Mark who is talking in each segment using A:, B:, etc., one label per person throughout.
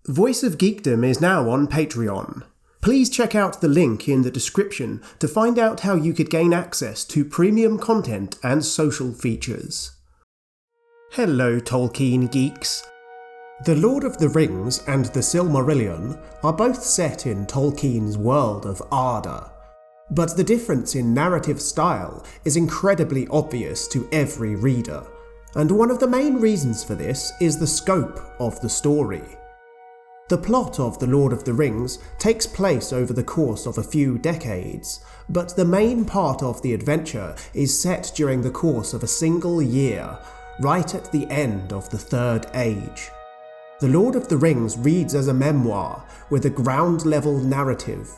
A: Voice of Geekdom is now on Patreon. Please check out the link in the description to find out how you could gain access to premium content and social features. Hello Tolkien geeks. The Lord of the Rings and the Silmarillion are both set in Tolkien's world of Arda, but the difference in narrative style is incredibly obvious to every reader, and one of the main reasons for this is the scope of the story. The plot of The Lord of the Rings takes place over the course of a few decades, but the main part of the adventure is set during the course of a single year, right at the end of the Third Age. The Lord of the Rings reads as a memoir with a ground-level narrative,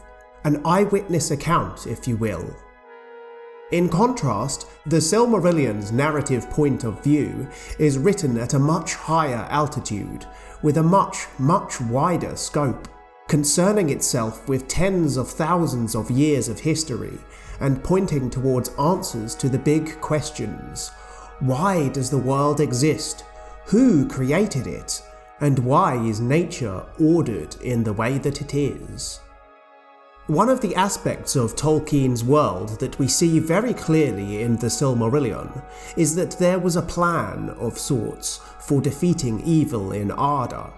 A: an eyewitness account, if you will. In contrast, the Silmarillion's narrative point of view is written at a much higher altitude, with a much wider scope, concerning itself with tens of thousands of years of history, and pointing towards answers to the big questions. Why does the world exist? Who created it? And why is nature ordered in the way that it is? One of the aspects of Tolkien's world that we see very clearly in the Silmarillion is that there was a plan of sorts for defeating evil in Arda.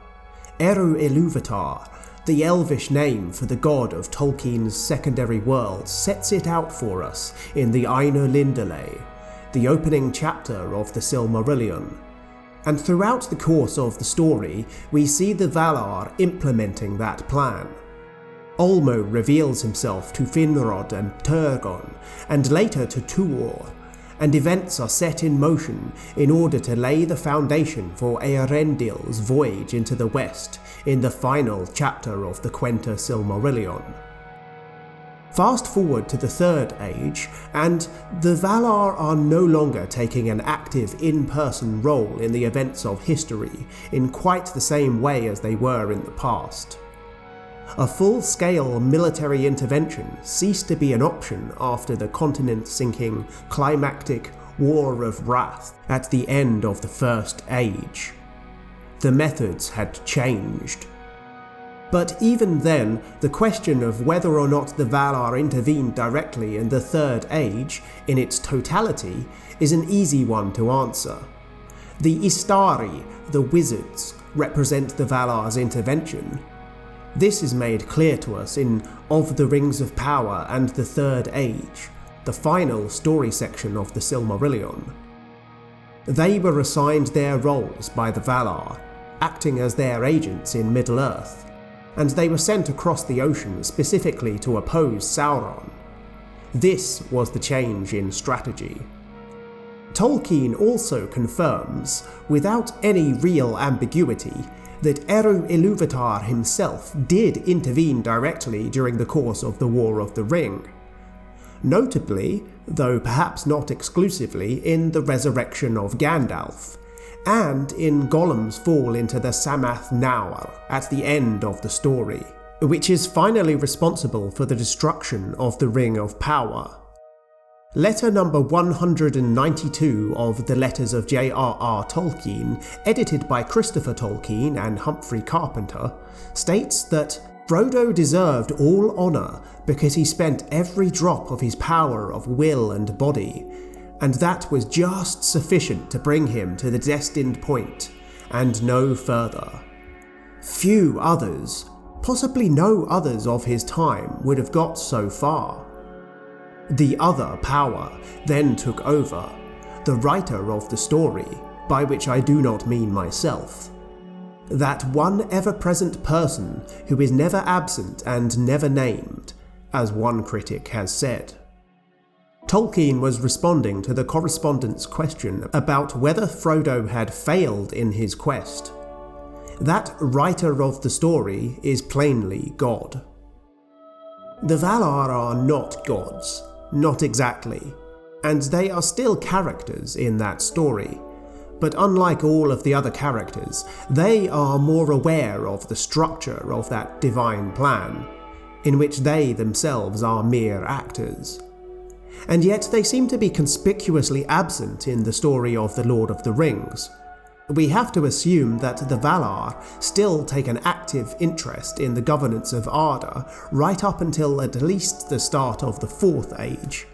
A: Ilúvatar, the Elvish name for the god of Tolkien's secondary world, sets it out for us in the Ainulindalë, the opening chapter of the Silmarillion. And throughout the course of the story, we see the Valar implementing that plan. Ulmo reveals himself to Finrod and Turgon, and later to Tuor, and events are set in motion in order to lay the foundation for Eärendil's voyage into the west in the final chapter of the Quenta Silmarillion. Fast forward to the Third Age, and the Valar are no longer taking an active in-person role in the events of history in quite the same way as they were in the past. A full-scale military intervention ceased to be an option after the continent-sinking climactic War of Wrath at the end of the First Age. The methods had changed. But even then, the question of whether or not the Valar intervened directly in the Third Age, in its totality, is an easy one to answer. The Istari, the wizards, represent the Valar's intervention. This is made clear to us in Of the Rings of Power and the Third Age, the final story section of the Silmarillion. They were assigned their roles by the Valar, acting as their agents in Middle-earth, and they were sent across the ocean specifically to oppose Sauron. This was the change in strategy. Tolkien also confirms, without any real ambiguity, that Ilúvatar himself did intervene directly during the course of the War of the Ring. Notably, though perhaps not exclusively, in the resurrection of Gandalf, and in Gollum's fall into the Samath Naur at the end of the story, which is finally responsible for the destruction of the Ring of Power. Letter number 192 of the Letters of J.R.R. Tolkien, edited by Christopher Tolkien and Humphrey Carpenter, states that Frodo deserved all honour because he spent every drop of his power of will and body, and that was just sufficient to bring him to the destined point, and no further. Few others, possibly no others of his time, would have got so far. The other power then took over, the writer of the story, by which I do not mean myself. That one ever-present person who is never absent and never named, as one critic has said. Tolkien was responding to the correspondent's question about whether Frodo had failed in his quest. That writer of the story is plainly God. The Valar are not gods. Not exactly, and they are still characters in that story, but unlike all of the other characters, they are more aware of the structure of that divine plan, in which they themselves are mere actors. And yet they seem to be conspicuously absent in the story of The Lord of the Rings. We have to assume that the Valar still take an active interest in the governance of Arda right up until at least the start of the Fourth Age.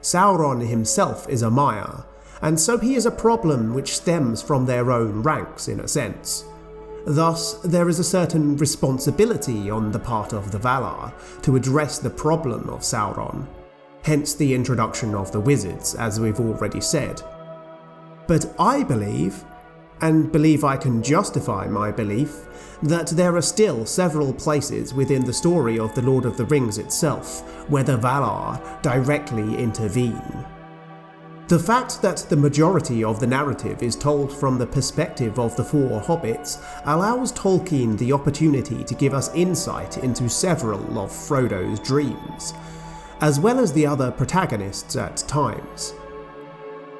A: Sauron himself is a Maiar, and so he is a problem which stems from their own ranks in a sense. Thus, there is a certain responsibility on the part of the Valar to address the problem of Sauron, hence the introduction of the wizards, as we've already said. But I believe, and believe I can justify my belief, that there are still several places within the story of The Lord of the Rings itself where the Valar directly intervene. The fact that the majority of the narrative is told from the perspective of the four hobbits allows Tolkien the opportunity to give us insight into several of Frodo's dreams, as well as the other protagonists at times.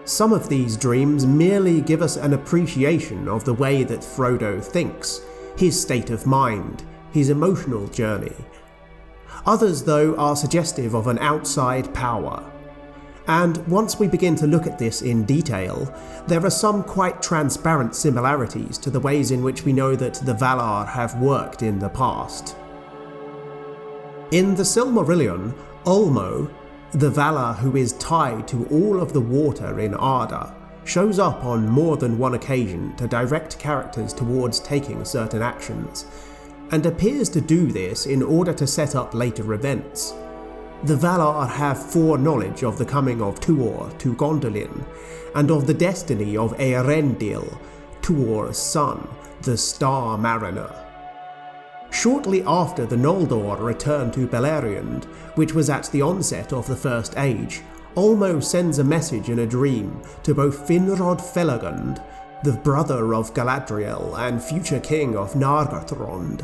A: Some of these dreams merely give us an appreciation of the way that Frodo thinks, his state of mind, his emotional journey. Others, though, are suggestive of an outside power. And once we begin to look at this in detail, there are some quite transparent similarities to the ways in which we know that the Valar have worked in the past. In the Silmarillion, Ulmo, the Valar who is tied to all of the water in Arda, shows up on more than one occasion to direct characters towards taking certain actions, and appears to do this in order to set up later events. The Valar have foreknowledge of the coming of Tuor to Gondolin, and of the destiny of Eärendil, Tuor's son, the Star Mariner. Shortly after the Noldor returned to Beleriand, which was at the onset of the First Age, Ulmo sends a message in a dream to both Finrod Felagund, the brother of Galadriel and future king of Nargothrond,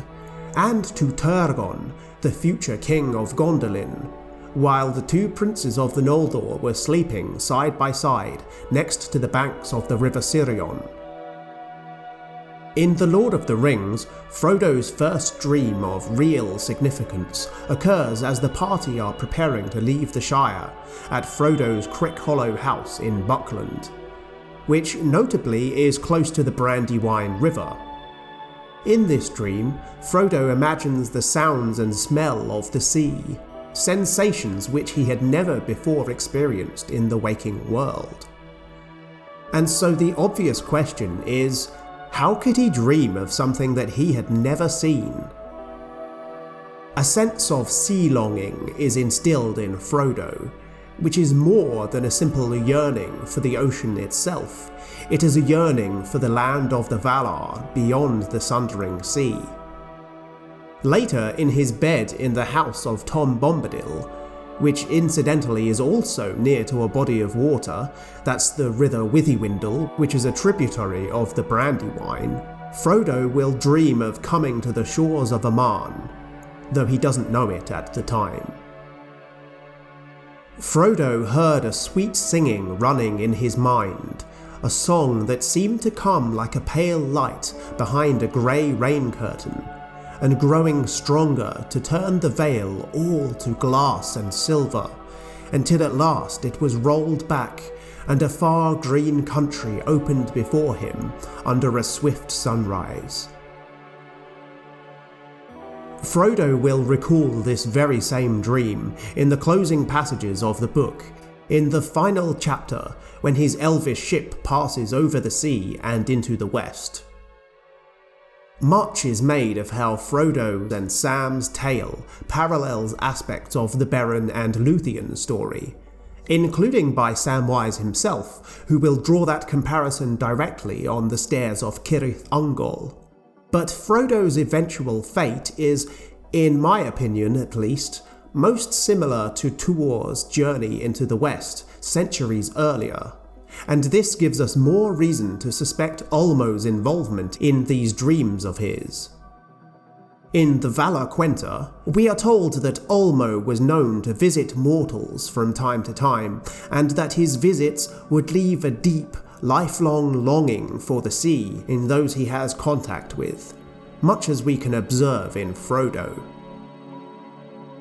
A: and to Turgon, the future king of Gondolin, while the two princes of the Noldor were sleeping side by side next to the banks of the river Sirion. In The Lord of the Rings, Frodo's first dream of real significance occurs as the party are preparing to leave the Shire at Frodo's Crickhollow house in Buckland, which notably is close to the Brandywine River. In this dream, Frodo imagines the sounds and smell of the sea, sensations which he had never before experienced in the waking world. And so the obvious question is, how could he dream of something that he had never seen? A sense of sea longing is instilled in Frodo, which is more than a simple yearning for the ocean itself. It is a yearning for the land of the Valar beyond the Sundering Sea. Later, in his bed in the house of Tom Bombadil, which incidentally is also near to a body of water, that's the River Withywindle, which is a tributary of the Brandywine, Frodo will dream of coming to the shores of Aman, though he doesn't know it at the time. Frodo heard a sweet singing running in his mind, a song that seemed to come like a pale light behind a grey rain curtain, and growing stronger to turn the veil all to glass and silver, until at last it was rolled back, and a far green country opened before him under a swift sunrise. Frodo will recall this very same dream in the closing passages of the book, in the final chapter when his elvish ship passes over the sea and into the west. Much is made of how Frodo and Sam's tale parallels aspects of the Beren and Luthien story, including by Samwise himself, who will draw that comparison directly on the stairs of Cirith Ungol. But Frodo's eventual fate is, in my opinion at least, most similar to Tuor's journey into the West centuries earlier, and this gives us more reason to suspect Ulmo's involvement in these dreams of his. In the Valar Quenta, we are told that Ulmo was known to visit mortals from time to time, and that his visits would leave a deep, lifelong longing for the sea in those he has contact with, much as we can observe in Frodo.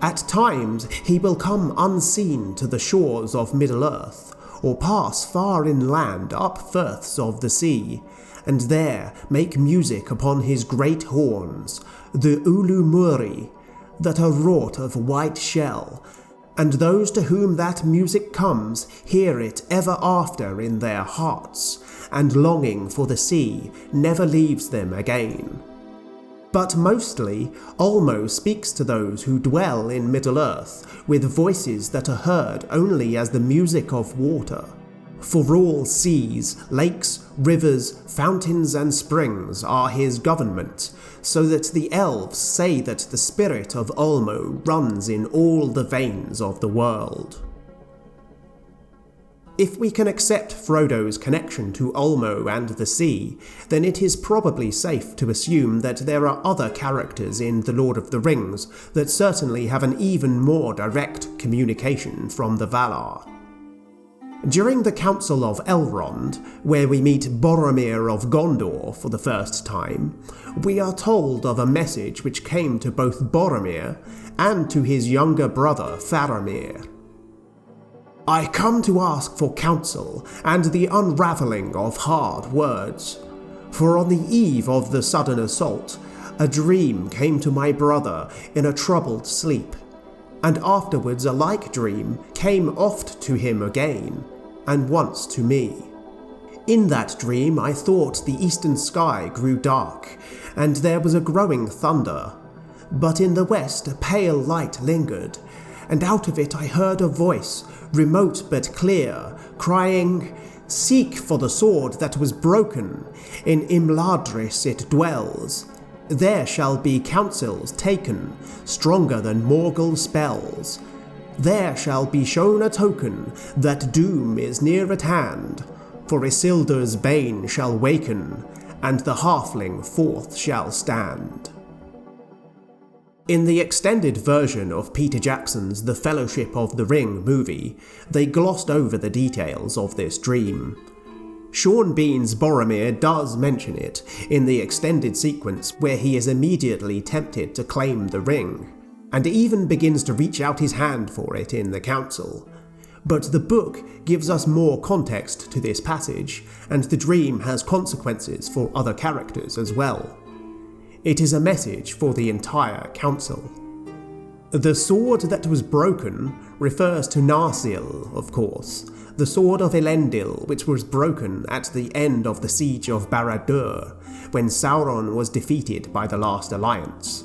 A: At times, he will come unseen to the shores of Middle-earth, or pass far inland up firths of the sea, and there make music upon his great horns, the Ulmo, that are wrought of white shell, and those to whom that music comes hear it ever after in their hearts, and longing for the sea never leaves them again. But mostly, Ulmo speaks to those who dwell in Middle-earth with voices that are heard only as the music of water. For all seas, lakes, rivers, fountains and springs are his government, so that the elves say that the spirit of Ulmo runs in all the veins of the world. If we can accept Frodo's connection to Ulmo and the sea, then it is probably safe to assume that there are other characters in The Lord of the Rings that certainly have an even more direct communication from the Valar. During the Council of Elrond, where we meet Boromir of Gondor for the first time, we are told of a message which came to both Boromir and to his younger brother Faramir. "I come to ask for counsel and the unravelling of hard words. For on the eve of the sudden assault, a dream came to my brother in a troubled sleep, and afterwards a like dream came oft to him again, and once to me. In that dream I thought the eastern sky grew dark, and there was a growing thunder, but in the west a pale light lingered, and out of it I heard a voice, remote but clear, crying, 'Seek for the sword that was broken, in Imladris it dwells. There shall be counsels taken, stronger than Morgul spells. There shall be shown a token that doom is near at hand, for Isildur's bane shall waken, and the halfling forth shall stand.'" In the extended version of Peter Jackson's The Fellowship of the Ring movie, they glossed over the details of this dream. Sean Bean's Boromir does mention it in the extended sequence where he is immediately tempted to claim the ring, and even begins to reach out his hand for it in the council. But the book gives us more context to this passage, and the dream has consequences for other characters as well. It is a message for the entire council. The sword that was broken refers to Narsil, of course, the sword of Elendil which was broken at the end of the siege of Barad-dûr, when Sauron was defeated by the Last Alliance.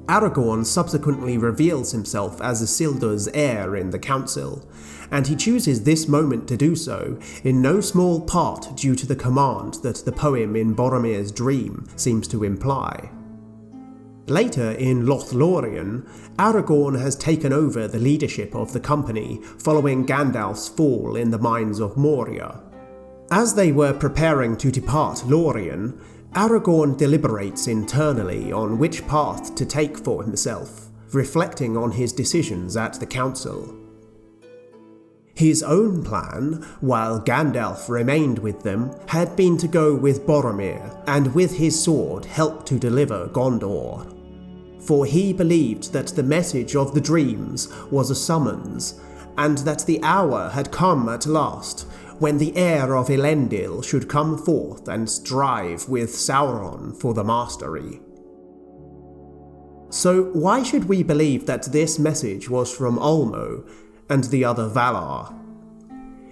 A: Aragorn subsequently reveals himself as Isildur's heir in the council, and he chooses this moment to do so in no small part due to the command that the poem in Boromir's dream seems to imply. Later in Lothlórien, Aragorn has taken over the leadership of the company following Gandalf's fall in the mines of Moria. As they were preparing to depart Lórien, Aragorn deliberates internally on which path to take for himself, reflecting on his decisions at the council. His own plan, while Gandalf remained with them, had been to go with Boromir and with his sword help to deliver Gondor. For he believed that the message of the dreams was a summons, and that the hour had come at last when the heir of Elendil should come forth and strive with Sauron for the mastery. So why should we believe that this message was from Ulmo and the other Valar?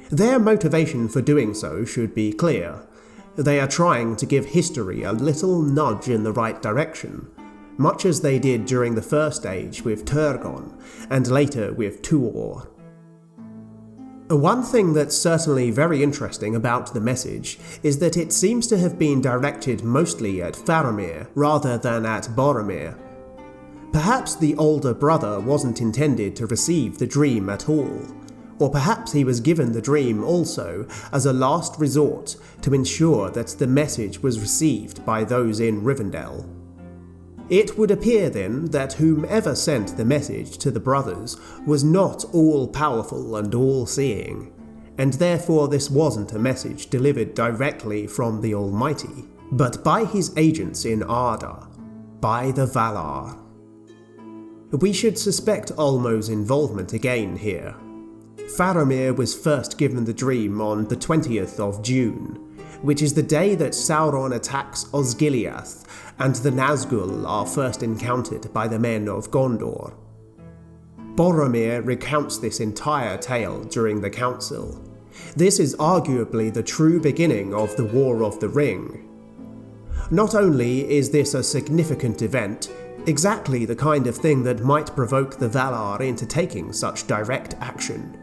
A: Their motivation for doing so should be clear. They are trying to give history a little nudge in the right direction, much as they did during the First Age with Turgon, and later with Tuor. One thing that's certainly very interesting about the message is that it seems to have been directed mostly at Faramir rather than at Boromir. Perhaps the older brother wasn't intended to receive the dream at all, or perhaps he was given the dream also as a last resort to ensure that the message was received by those in Rivendell. It would appear then that whomever sent the message to the brothers was not all-powerful and all-seeing, and therefore this wasn't a message delivered directly from the Almighty, but by his agents in Arda, by the Valar. We should suspect Ulmo's involvement again here. Faramir was first given the dream on the 20th of June, which is the day that Sauron attacks Osgiliath and the Nazgûl are first encountered by the men of Gondor. Boromir recounts this entire tale during the council. This is arguably the true beginning of the War of the Ring. Not only is this a significant event, exactly the kind of thing that might provoke the Valar into taking such direct action,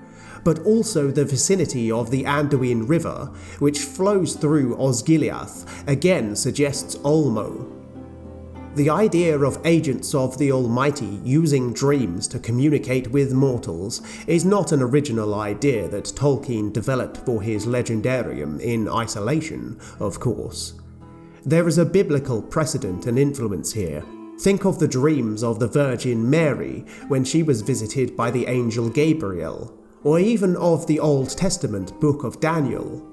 A: but also the vicinity of the Anduin River, which flows through Osgiliath, again suggests Ulmo. The idea of agents of the Almighty using dreams to communicate with mortals is not an original idea that Tolkien developed for his legendarium in isolation, of course. There is a biblical precedent and influence here. Think of the dreams of the Virgin Mary when she was visited by the angel Gabriel, or even of the Old Testament book of Daniel.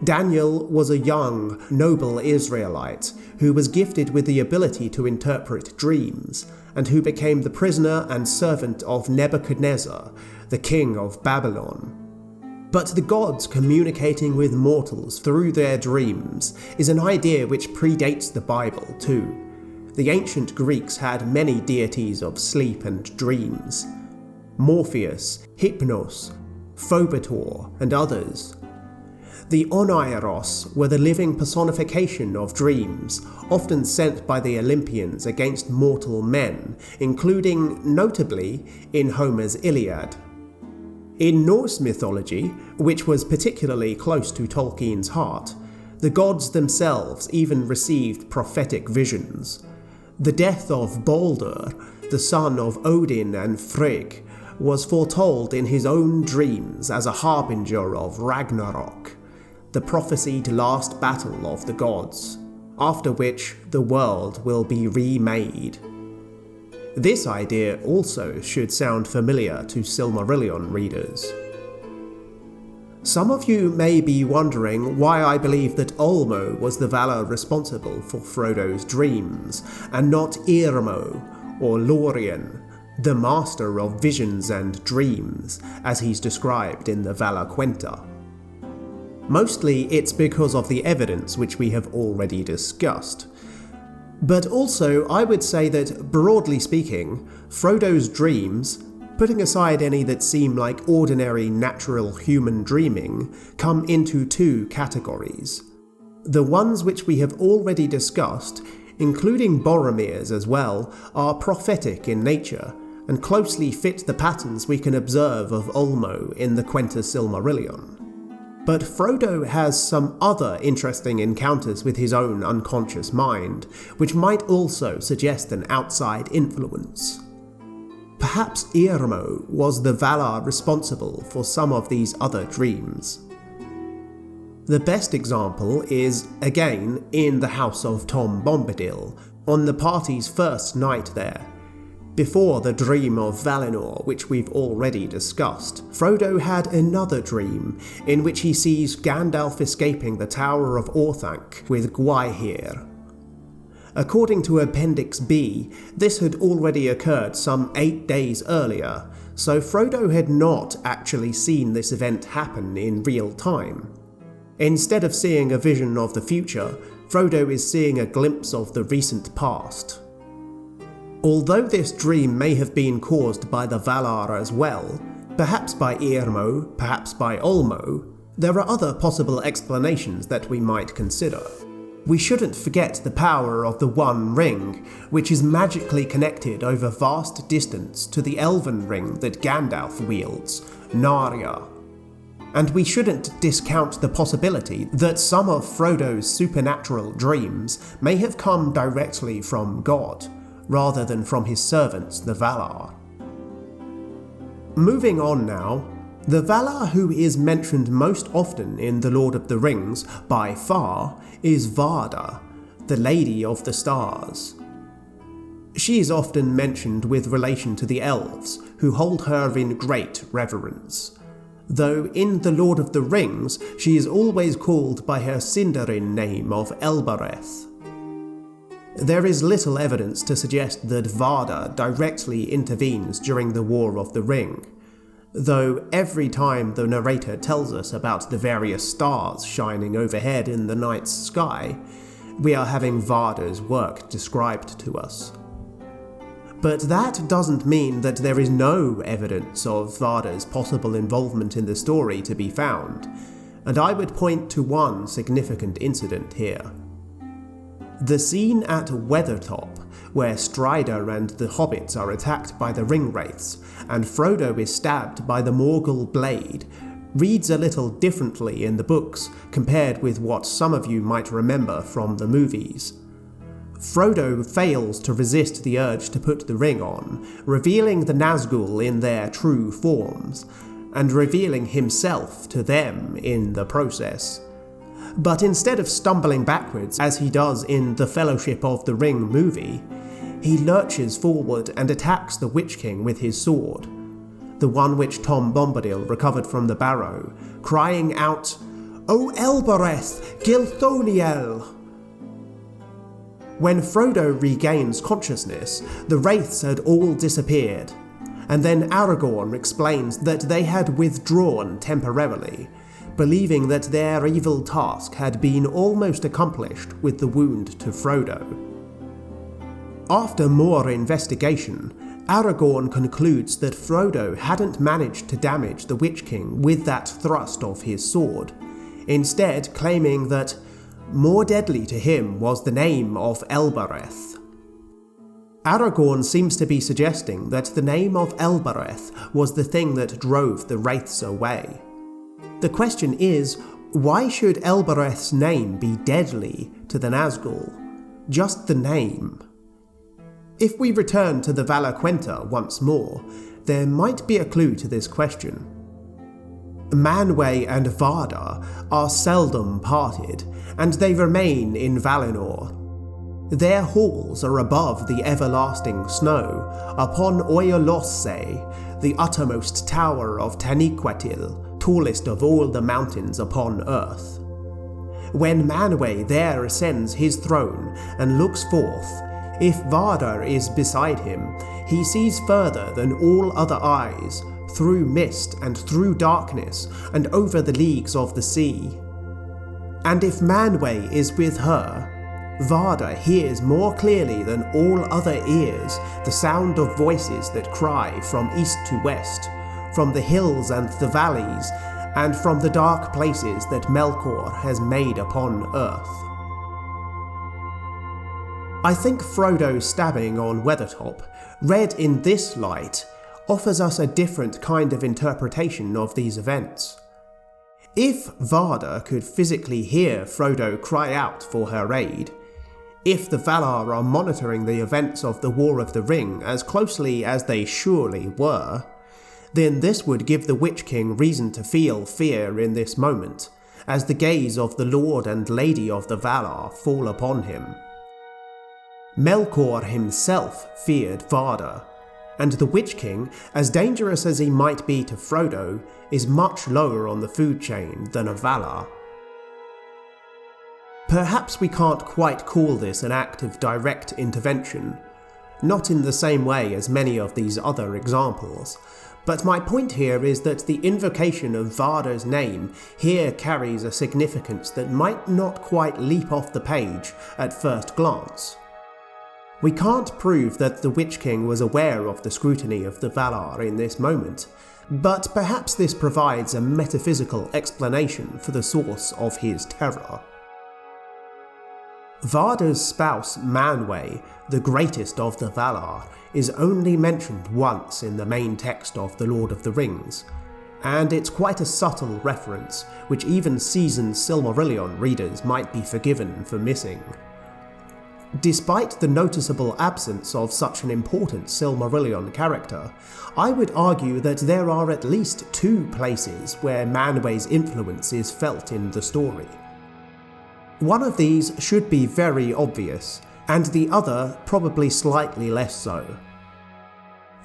A: Daniel was a young, noble Israelite who was gifted with the ability to interpret dreams, and who became the prisoner and servant of Nebuchadnezzar, the king of Babylon. But the gods communicating with mortals through their dreams is an idea which predates the Bible too. The ancient Greeks had many deities of sleep and dreams: Morpheus, Hypnos, Phobator, and others. The Oneiros were the living personification of dreams, often sent by the Olympians against mortal men, including, notably, in Homer's Iliad. In Norse mythology, which was particularly close to Tolkien's heart, the gods themselves even received prophetic visions. The death of Baldur, the son of Odin and Frigg, was foretold in his own dreams as a harbinger of Ragnarok, the prophesied last battle of the gods, after which the world will be remade. This idea also should sound familiar to Silmarillion readers. Some of you may be wondering why I believe that Ulmo was the Valar responsible for Frodo's dreams, and not Irmo or Lórien, the master of visions and dreams, as he's described in the Valar Quenta. Mostly it's because of the evidence which we have already discussed. But also I would say that, broadly speaking, Frodo's dreams, putting aside any that seem like ordinary natural human dreaming, come into two categories. The ones which we have already discussed, including Boromir's as well, are prophetic in nature, and closely fit the patterns we can observe of Ulmo in the Quenta Silmarillion. But Frodo has some other interesting encounters with his own unconscious mind, which might also suggest an outside influence. Perhaps Irmo was the Valar responsible for some of these other dreams. The best example is, again, in the house of Tom Bombadil, on the party's first night there. Before the dream of Valinor, which we've already discussed, Frodo had another dream in which he sees Gandalf escaping the Tower of Orthanc with Gwaihir. According to Appendix B, this had already occurred some 8 days earlier, so Frodo had not actually seen this event happen in real time. Instead of seeing a vision of the future, Frodo is seeing a glimpse of the recent past. Although this dream may have been caused by the Valar as well, perhaps by Irmo, perhaps by Ulmo, there are other possible explanations that we might consider. We shouldn't forget the power of the One Ring, which is magically connected over vast distance to the Elven Ring that Gandalf wields, Narya. And we shouldn't discount the possibility that some of Frodo's supernatural dreams may have come directly from God, rather than from his servants, the Valar. Moving on now, the Valar who is mentioned most often in The Lord of the Rings, by far, is Varda, the Lady of the Stars. She is often mentioned with relation to the elves, who hold her in great reverence, though in The Lord of the Rings she is always called by her Sindarin name of Elbereth. There is little evidence to suggest that Varda directly intervenes during the War of the Ring. though every time the narrator tells us about the various stars shining overhead in the night sky, we are having Varda's work described to us. But that doesn't mean that there is no evidence of Varda's possible involvement in the story to be found, and I would point to one significant incident here. The scene at Weathertop, where Strider and the hobbits are attacked by the Ringwraiths, and Frodo is stabbed by the Morgul blade, reads a little differently in the books compared with what some of you might remember from the movies. Frodo fails to resist the urge to put the ring on, revealing the Nazgûl in their true forms, and revealing himself to them in the process. But instead of stumbling backwards as he does in the Fellowship of the Ring movie, he lurches forward and attacks the Witch King with his sword, the one which Tom Bombadil recovered from the barrow, crying out, "O Elbereth, Gilthoniel!" When Frodo regains consciousness, the wraiths had all disappeared, and then Aragorn explains that they had withdrawn temporarily, believing that their evil task had been almost accomplished with the wound to Frodo. After more investigation, Aragorn concludes that Frodo hadn't managed to damage the Witch King with that thrust of his sword, instead claiming that more deadly to him was the name of Elbereth. Aragorn seems to be suggesting that the name of Elbereth was the thing that drove the wraiths away. The question is, why should Elbereth's name be deadly to the Nazgûl? Just the name. If we return to the Valar Quenta once more, there might be a clue to this question. Manwë and Varda are seldom parted, and they remain in Valinor. Their halls are above the everlasting snow, upon Oiolosse, the uttermost tower of Taniquetil, tallest of all the mountains upon earth. When Manwë there ascends his throne and looks forth, if Varda is beside him, he sees further than all other eyes, through mist and through darkness, and over the leagues of the sea. And if Manwë is with her, Varda hears more clearly than all other ears the sound of voices that cry from east to west, from the hills and the valleys, and from the dark places that Melkor has made upon earth. I think Frodo's stabbing on Weathertop, read in this light, offers us a different kind of interpretation of these events. If Varda could physically hear Frodo cry out for her aid, if the Valar are monitoring the events of the War of the Ring as closely as they surely were, then this would give the Witch King reason to feel fear in this moment, as the gaze of the Lord and Lady of the Valar fall upon him. Melkor himself feared Varda, and the Witch King, as dangerous as he might be to Frodo, is much lower on the food chain than a Valar. Perhaps we can't quite call this an act of direct intervention, not in the same way as many of these other examples, but my point here is that the invocation of Varda's name here carries a significance that might not quite leap off the page at first glance. We can't prove that the Witch King was aware of the scrutiny of the Valar in this moment, but perhaps this provides a metaphysical explanation for the source of his terror. Varda's spouse Manwë, the greatest of the Valar, is only mentioned once in the main text of The Lord of the Rings, and it's quite a subtle reference which even seasoned Silmarillion readers might be forgiven for missing. Despite the noticeable absence of such an important Silmarillion character, I would argue that there are at least two places where Manwë's influence is felt in the story. One of these should be very obvious, and the other probably slightly less so.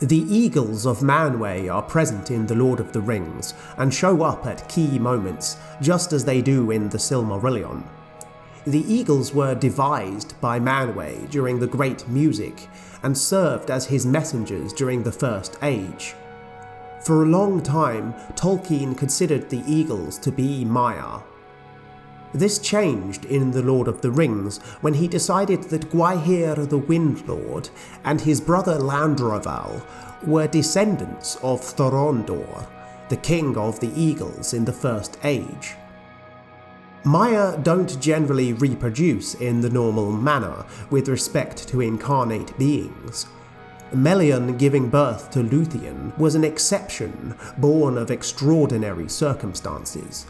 A: The eagles of Manwë are present in The Lord of the Rings, and show up at key moments, just as they do in the Silmarillion. The eagles were devised by Manwë during the Great Music, and served as his messengers during the First Age. For a long time, Tolkien considered the eagles to be Maiar. This changed in The Lord of the Rings when he decided that Gwaihir the Wind Lord and his brother Landroval were descendants of Thorondor, the king of the eagles in the First Age. Maiar don't generally reproduce in the normal manner with respect to incarnate beings. Melian giving birth to Luthien was an exception born of extraordinary circumstances.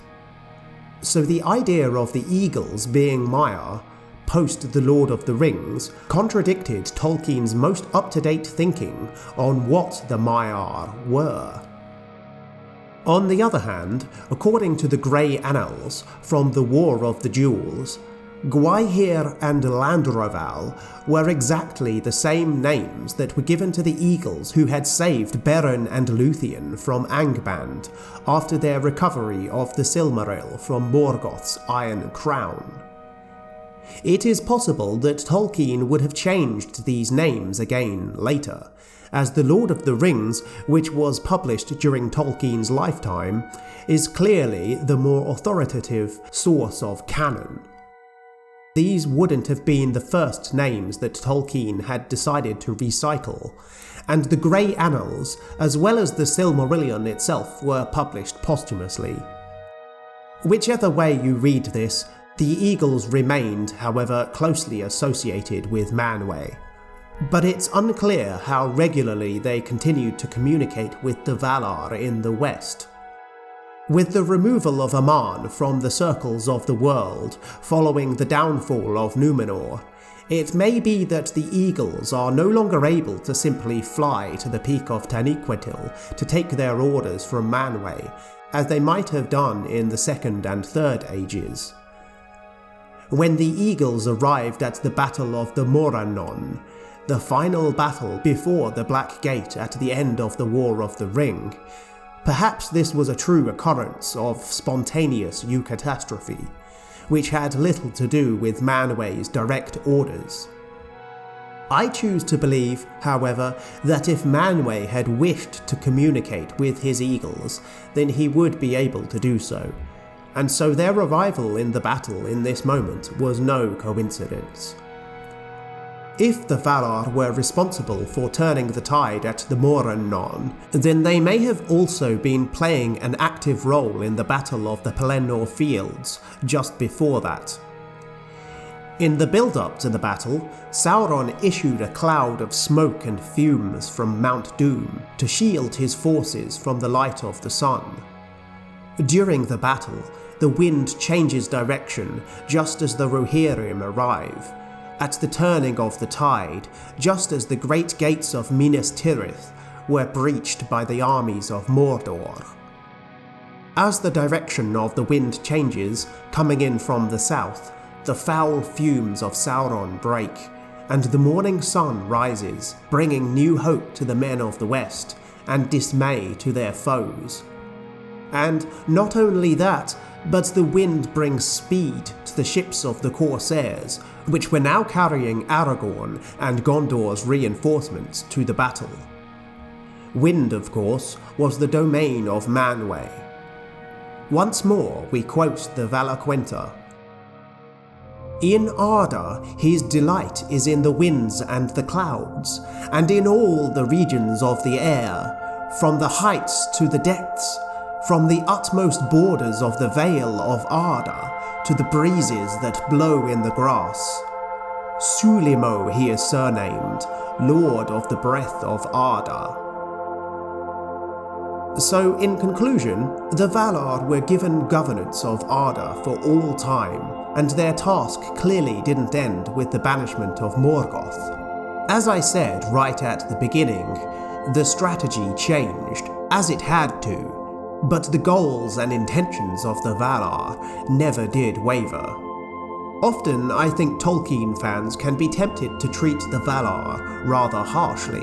A: So the idea of the eagles being Maiar, post The Lord of the Rings, contradicted Tolkien's most up-to-date thinking on what the Maiar were. On the other hand, according to the Grey Annals from the War of the Jewels, Gwaihir and Landroval were exactly the same names that were given to the eagles who had saved Beren and Luthien from Angband after their recovery of the Silmaril from Morgoth's Iron Crown. It is possible that Tolkien would have changed these names again later, as The Lord of the Rings, which was published during Tolkien's lifetime, is clearly the more authoritative source of canon. These wouldn't have been the first names that Tolkien had decided to recycle, and the Grey Annals, as well as the Silmarillion itself, were published posthumously. Whichever way you read this, the eagles remained, however, closely associated with Manwë, but it's unclear how regularly they continued to communicate with the Valar in the west. With the removal of Aman from the circles of the world following the downfall of Númenor, it may be that the eagles are no longer able to simply fly to the peak of Taniquetil to take their orders from Manwë, as they might have done in the Second and Third Ages. When the eagles arrived at the Battle of the Morannon, the final battle before the Black Gate at the end of the War of the Ring, perhaps this was a true occurrence of spontaneous eucatastrophe, which had little to do with Manwë's direct orders. I choose to believe, however, that if Manwë had wished to communicate with his eagles, then he would be able to do so, and so their arrival in the battle in this moment was no coincidence. If the Valar were responsible for turning the tide at the Morannon, then they may have also been playing an active role in the Battle of the Pelennor Fields just before that. In the build-up to the battle, Sauron issued a cloud of smoke and fumes from Mount Doom to shield his forces from the light of the sun. During the battle, the wind changes direction just as the Rohirrim arrive, at the turning of the tide, just as the great gates of Minas Tirith were breached by the armies of Mordor. As the direction of the wind changes, coming in from the south, the foul fumes of Sauron break, and the morning sun rises, bringing new hope to the men of the west, and dismay to their foes. And not only that, but the wind brings speed to the ships of the Corsairs, which were now carrying Aragorn and Gondor's reinforcements to the battle. Wind, of course, was the domain of Manwë. Once more we quote the Valaquenta. In Arda his delight is in the winds and the clouds, and in all the regions of the air, from the heights to the depths, from the utmost borders of the Vale of Arda to the breezes that blow in the grass. Sulimo he is surnamed, Lord of the Breath of Arda. So in conclusion, the Valar were given governance of Arda for all time, and their task clearly didn't end with the banishment of Morgoth. As I said right at the beginning, the strategy changed, as it had to, but the goals and intentions of the Valar never did waver. Often I think Tolkien fans can be tempted to treat the Valar rather harshly.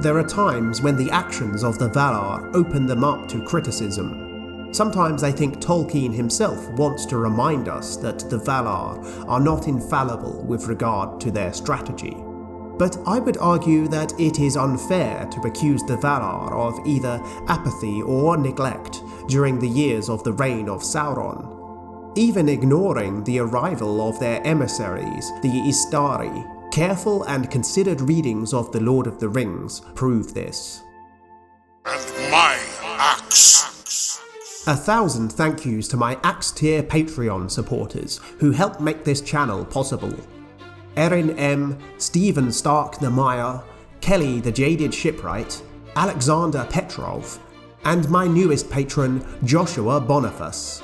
A: There are times when the actions of the Valar open them up to criticism. Sometimes I think Tolkien himself wants to remind us that the Valar are not infallible with regard to their strategy. But I would argue that it is unfair to accuse the Valar of either apathy or neglect during the years of the reign of Sauron. Even ignoring the arrival of their emissaries, the Istari, careful and considered readings of The Lord of the Rings prove this.
B: And my axe.
A: 1,000 thank yous to my Axe tier Patreon supporters who help make this channel possible. Erin M, Stephen Stark the Maya, Kelly the Jaded Shipwright, Alexander Petrov, and my newest patron Joshua Boniface.